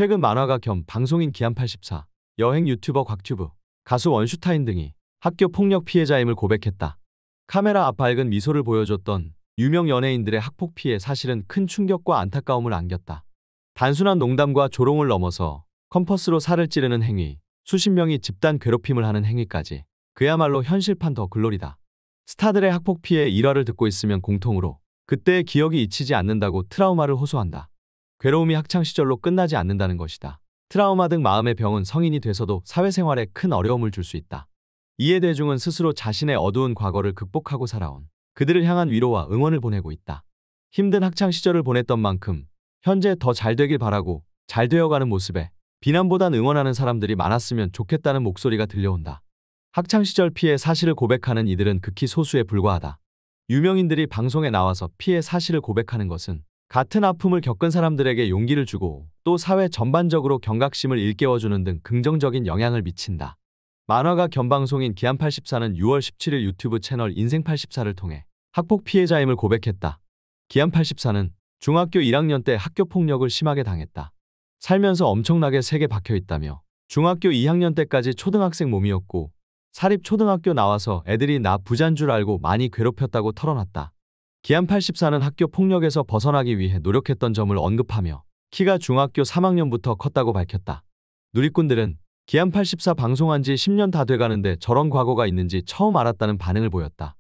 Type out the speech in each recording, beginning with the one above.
최근 만화가 겸 방송인 기안84, 여행 유튜버 곽튜브, 가수 원슈타인 등이 학교 폭력 피해자임을 고백했다. 카메라 앞 밝은 미소를 보여줬던 유명 연예인들의 학폭 피해 사실은 큰 충격과 안타까움을 안겼다. 단순한 농담과 조롱을 넘어서 컴퍼스로 살을 찌르는 행위, 수십 명이 집단 괴롭힘을 하는 행위까지 그야말로 현실판 더 글로리다. 스타들의 학폭 피해 일화를 듣고 있으면 공통으로 그때의 기억이 잊히지 않는다고 트라우마를 호소한다. 괴로움이 학창시절로 끝나지 않는다는 것이다. 트라우마 등 마음의 병은 성인이 돼서도 사회생활에 큰 어려움을 줄 수 있다. 이에 대중은 스스로 자신의 어두운 과거를 극복하고 살아온 그들을 향한 위로와 응원을 보내고 있다. 힘든 학창시절을 보냈던 만큼 현재 더 잘 되길 바라고 잘 되어가는 모습에 비난보단 응원하는 사람들이 많았으면 좋겠다는 목소리가 들려온다. 학창시절 피해 사실을 고백하는 이들은 극히 소수에 불과하다. 유명인들이 방송에 나와서 피해 사실을 고백하는 것은 같은 아픔을 겪은 사람들에게 용기를 주고 또 사회 전반적으로 경각심을 일깨워주는 등 긍정적인 영향을 미친다. 만화가 겸 방송인 기안84는 6월 17일 유튜브 채널 인생84를 통해 학폭 피해자임을 고백했다. 기안84는 중학교 1학년 때 학교 폭력을 심하게 당했다. 살면서 엄청나게 세게 박혀있다며 중학교 2학년 때까지 초등학생 몸이었고 사립초등학교 나와서 애들이 나 부자인 줄 알고 많이 괴롭혔다고 털어놨다. 기안84는 학교 폭력에서 벗어나기 위해 노력했던 점을 언급하며 키가 중학교 3학년부터 컸다고 밝혔다. 누리꾼들은 기안84 방송한 지 10년 다 돼가는데 저런 과거가 있는지 처음 알았다는 반응을 보였다.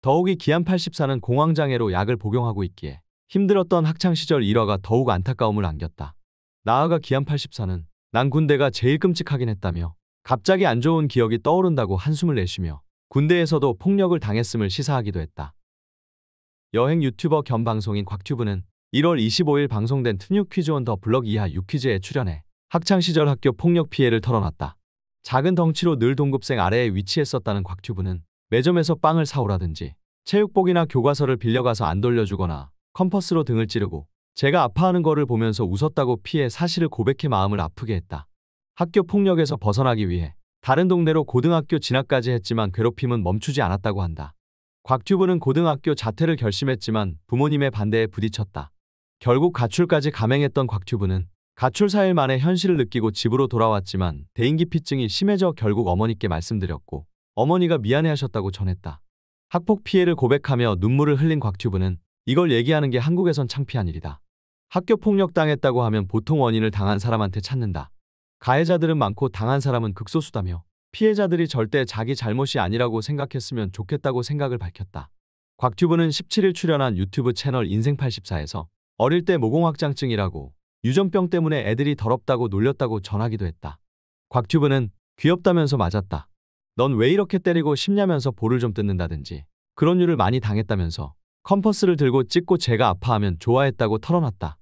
더욱이 기안84는 공황장애로 약을 복용하고 있기에 힘들었던 학창시절 일화가 더욱 안타까움을 안겼다. 나아가 기안84는 난 군대가 제일 끔찍하긴 했다며 갑자기 안 좋은 기억이 떠오른다고 한숨을 내쉬며 군대에서도 폭력을 당했음을 시사하기도 했다. 여행 유튜버 겸 방송인 곽튜브는 1월 25일 방송된 트뉴 퀴즈 온 더 블럭 이하 6퀴즈에 출연해 학창시절 학교 폭력 피해를 털어놨다. 작은 덩치로 늘 동급생 아래에 위치했었다는 곽튜브는 매점에서 빵을 사오라든지 체육복이나 교과서를 빌려가서 안 돌려주거나 컴퍼스로 등을 찌르고 제가 아파하는 거를 보면서 웃었다고 피해 사실을 고백해 마음을 아프게 했다. 학교 폭력에서 벗어나기 위해 다른 동네로 고등학교 진학까지 했지만 괴롭힘은 멈추지 않았다고 한다. 곽튜브는 고등학교 자퇴를 결심했지만 부모님의 반대에 부딪혔다. 결국 가출까지 감행했던 곽튜브는 가출 4일 만에 현실을 느끼고 집으로 돌아왔지만 대인기피증이 심해져 결국 어머니께 말씀드렸고 어머니가 미안해하셨다고 전했다. 학폭 피해를 고백하며 눈물을 흘린 곽튜브는 이걸 얘기하는 게 한국에선 창피한 일이다. 학교 폭력 당했다고 하면 보통 원인을 당한 사람한테 찾는다. 가해자들은 많고 당한 사람은 극소수다며 피해자들이 절대 자기 잘못이 아니라고 생각했으면 좋겠다고 생각을 밝혔다. 곽튜브는 17일 출연한 유튜브 채널 인생84에서 어릴 때 모공확장증이라고 유전병 때문에 애들이 더럽다고 놀렸다고 전하기도 했다. 곽튜브는 귀엽다면서 맞았다. 넌 왜 이렇게 때리고 싶냐면서 볼을 좀 뜯는다든지 그런 일을 많이 당했다면서 컴퍼스를 들고 찍고 제가 아파하면 좋아했다고 털어놨다.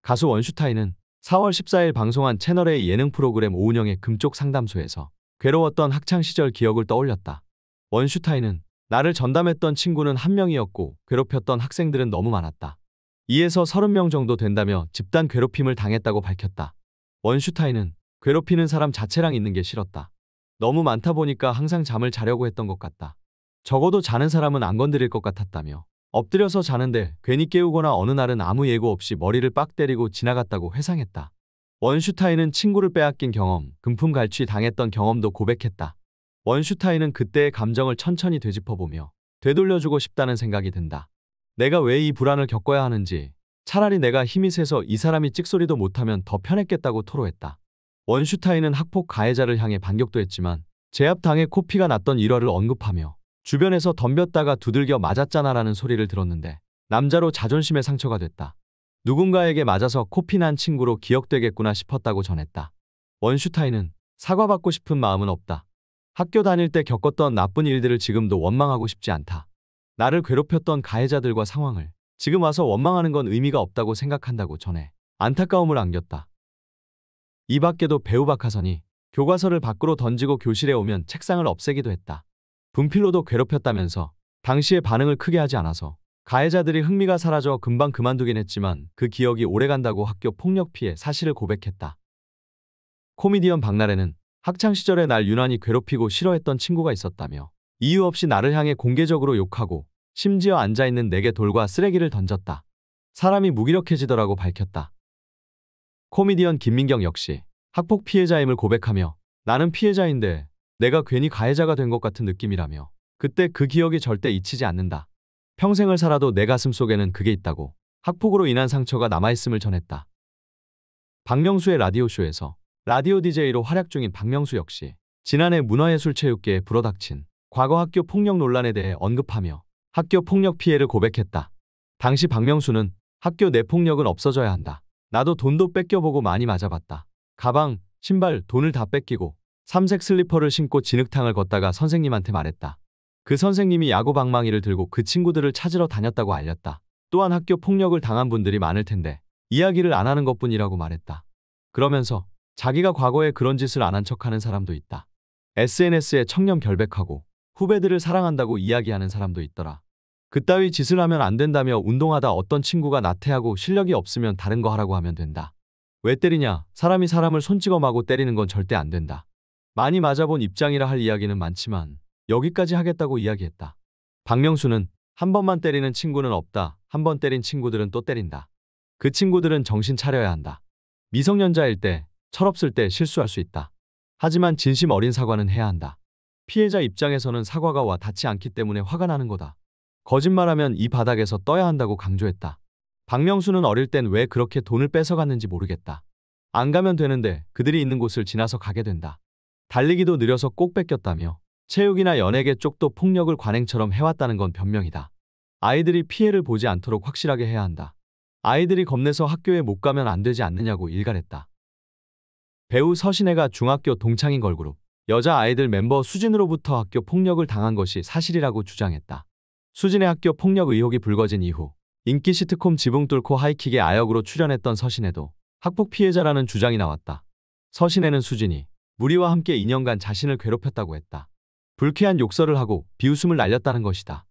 가수 원슈타인은 4월 14일 방송한 채널의 예능 프로그램 오은영의 금쪽 상담소에서 괴로웠던 학창시절 기억을 떠올렸다. 원슈타인은 나를 전담했던 친구는 한 명이었고 괴롭혔던 학생들은 너무 많았다. 2에서 30명 정도 된다며 집단 괴롭힘을 당했다고 밝혔다. 원슈타인은 괴롭히는 사람 자체랑 있는 게 싫었다. 너무 많다 보니까 항상 잠을 자려고 했던 것 같다. 적어도 자는 사람은 안 건드릴 것 같았다며 엎드려서 자는데 괜히 깨우거나 어느 날은 아무 예고 없이 머리를 빡 때리고 지나갔다고 회상했다. 원슈타인은 친구를 빼앗긴 경험, 금품 갈취 당했던 경험도 고백했다. 원슈타인은 그때의 감정을 천천히 되짚어보며 되돌려주고 싶다는 생각이 든다. 내가 왜 이 불안을 겪어야 하는지, 차라리 내가 힘이 세서 이 사람이 찍소리도 못하면 더 편했겠다고 토로했다. 원슈타인은 학폭 가해자를 향해 반격도 했지만 제압당해 코피가 났던 일화를 언급하며 주변에서 덤볐다가 두들겨 맞았잖아라는 소리를 들었는데 남자로 자존심에 상처가 됐다. 누군가에게 맞아서 코피 난 친구로 기억되겠구나 싶었다고 전했다. 원슈타인은 사과받고 싶은 마음은 없다. 학교 다닐 때 겪었던 나쁜 일들을 지금도 원망하고 싶지 않다. 나를 괴롭혔던 가해자들과 상황을 지금 와서 원망하는 건 의미가 없다고 생각한다고 전해 안타까움을 안겼다. 이 밖에도 배우 박하선이 교과서를 밖으로 던지고 교실에 오면 책상을 없애기도 했다. 분필로도 괴롭혔다면서 당시에 반응을 크게 하지 않아서 가해자들이 흥미가 사라져 금방 그만두긴 했지만 그 기억이 오래간다고 학교 폭력 피해 사실을 고백했다. 코미디언 박나래는 학창시절에 날 유난히 괴롭히고 싫어했던 친구가 있었다며 이유 없이 나를 향해 공개적으로 욕하고 심지어 앉아있는 내게 돌과 쓰레기를 던졌다. 사람이 무기력해지더라고 밝혔다. 코미디언 김민경 역시 학폭 피해자임을 고백하며 나는 피해자인데 내가 괜히 가해자가 된 것 같은 느낌이라며 그때 그 기억이 절대 잊히지 않는다. 평생을 살아도 내 가슴 속에는 그게 있다고 학폭으로 인한 상처가 남아있음을 전했다. 박명수의 라디오쇼에서 라디오 DJ로 활약 중인 박명수 역시 지난해 문화예술체육계에 불어닥친 과거 학교 폭력 논란에 대해 언급하며 학교 폭력 피해를 고백했다. 당시 박명수는 학교 내 폭력은 없어져야 한다. 나도 돈도 뺏겨보고 많이 맞아봤다. 가방, 신발, 돈을 다 뺏기고 삼색 슬리퍼를 신고 진흙탕을 걷다가 선생님한테 말했다. 그 선생님이 야구 방망이를 들고 그 친구들을 찾으러 다녔다고 알렸다. 또한 학교 폭력을 당한 분들이 많을 텐데 이야기를 안 하는 것뿐이라고 말했다. 그러면서 자기가 과거에 그런 짓을 안 한 척하는 사람도 있다. SNS에 청렴 결백하고 후배들을 사랑한다고 이야기하는 사람도 있더라. 그따위 짓을 하면 안 된다며 운동하다 어떤 친구가 나태하고 실력이 없으면 다른 거 하라고 하면 된다. 왜 때리냐? 사람이 사람을 손찌검 하고 때리는 건 절대 안 된다. 많이 맞아본 입장이라 할 이야기는 많지만 여기까지 하겠다고 이야기했다. 박명수는 한 번만 때리는 친구는 없다. 한 번 때린 친구들은 또 때린다. 그 친구들은 정신 차려야 한다. 미성년자일 때, 철없을 때 실수할 수 있다. 하지만 진심 어린 사과는 해야 한다. 피해자 입장에서는 사과가 와 닿지 않기 때문에 화가 나는 거다. 거짓말하면 이 바닥에서 떠야 한다고 강조했다. 박명수는 어릴 땐 왜 그렇게 돈을 뺏어갔는지 모르겠다. 안 가면 되는데 그들이 있는 곳을 지나서 가게 된다. 달리기도 느려서 꼭 뺏겼다며 체육이나 연예계 쪽도 폭력을 관행처럼 해왔다는 건 변명이다. 아이들이 피해를 보지 않도록 확실하게 해야 한다. 아이들이 겁내서 학교에 못 가면 안 되지 않느냐고 일갈했다. 배우 서신혜가 중학교 동창인 걸그룹 여자아이들 멤버 수진으로부터 학교 폭력을 당한 것이 사실이라고 주장했다. 수진의 학교 폭력 의혹이 불거진 이후 인기 시트콤 지붕 뚫고 하이킥의 아역으로 출연했던 서신혜도 학폭 피해자라는 주장이 나왔다. 서신혜는 수진이 무리와 함께 2년간 자신을 괴롭혔다고 했다. 불쾌한 욕설을 하고 비웃음을 날렸다는 것이다.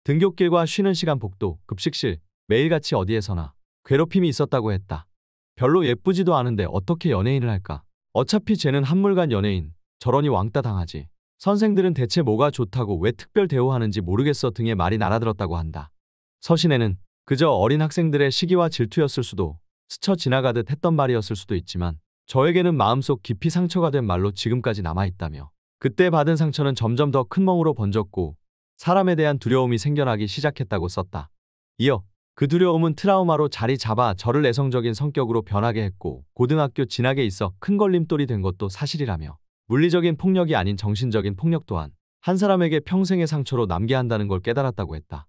등굣길과 쉬는 시간 복도, 급식실, 매일같이 어디에서나 괴롭힘이 있었다고 했다. 별로 예쁘지도 않은데 어떻게 연예인을 할까? 어차피 쟤는 한물간 연예인, 저러니 왕따 당하지. 선생들은 대체 뭐가 좋다고 왜 특별 대우하는지 모르겠어 등의 말이 날아들었다고 한다. 서신혜는 그저 어린 학생들의 시기와 질투였을 수도 스쳐 지나가듯 했던 말이었을 수도 있지만 저에게는 마음속 깊이 상처가 된 말로 지금까지 남아있다며 그때 받은 상처는 점점 더 큰 멍으로 번졌고 사람에 대한 두려움이 생겨나기 시작했다고 썼다. 이어 그 두려움은 트라우마로 자리 잡아 저를 내성적인 성격으로 변하게 했고 고등학교 진학에 있어 큰 걸림돌이 된 것도 사실이라며 물리적인 폭력이 아닌 정신적인 폭력 또한 한 사람에게 평생의 상처로 남게 한다는 걸 깨달았다고 했다.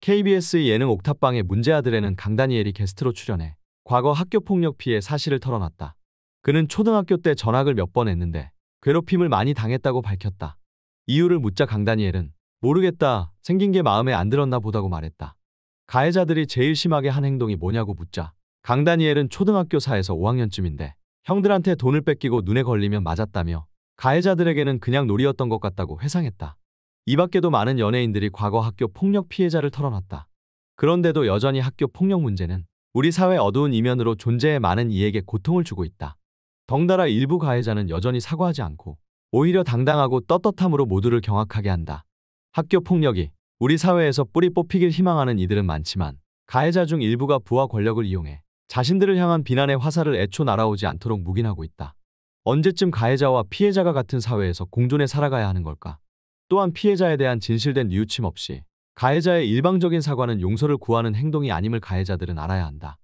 KBS 예능 옥탑방의 문제아들에는 강다니엘이 게스트로 출연해 과거 학교폭력 피해 사실을 털어놨다. 그는 초등학교 때 전학을 몇 번 했는데 괴롭힘을 많이 당했다고 밝혔다. 이유를 묻자 강다니엘은 모르겠다. 생긴 게 마음에 안 들었나 보다고 말했다. 가해자들이 제일 심하게 한 행동이 뭐냐고 묻자 강다니엘은 초등학교 4에서 5학년쯤인데 형들한테 돈을 뺏기고 눈에 걸리면 맞았다며 가해자들에게는 그냥 놀이였던 것 같다고 회상했다. 이 밖에도 많은 연예인들이 과거 학교 폭력 피해자를 털어놨다. 그런데도 여전히 학교 폭력 문제는 우리 사회 어두운 이면으로 존재해 많은 이에게 고통을 주고 있다. 덩달아 일부 가해자는 여전히 사과하지 않고 오히려 당당하고 떳떳함으로 모두를 경악하게 한다. 학교 폭력이 우리 사회에서 뿌리 뽑히길 희망하는 이들은 많지만 가해자 중 일부가 부와 권력을 이용해 자신들을 향한 비난의 화살을 애초 날아오지 않도록 묵인하고 있다. 언제쯤 가해자와 피해자가 같은 사회에서 공존해 살아가야 하는 걸까? 또한 피해자에 대한 진실된 뉘우침 없이 가해자의 일방적인 사과는 용서를 구하는 행동이 아님을 가해자들은 알아야 한다.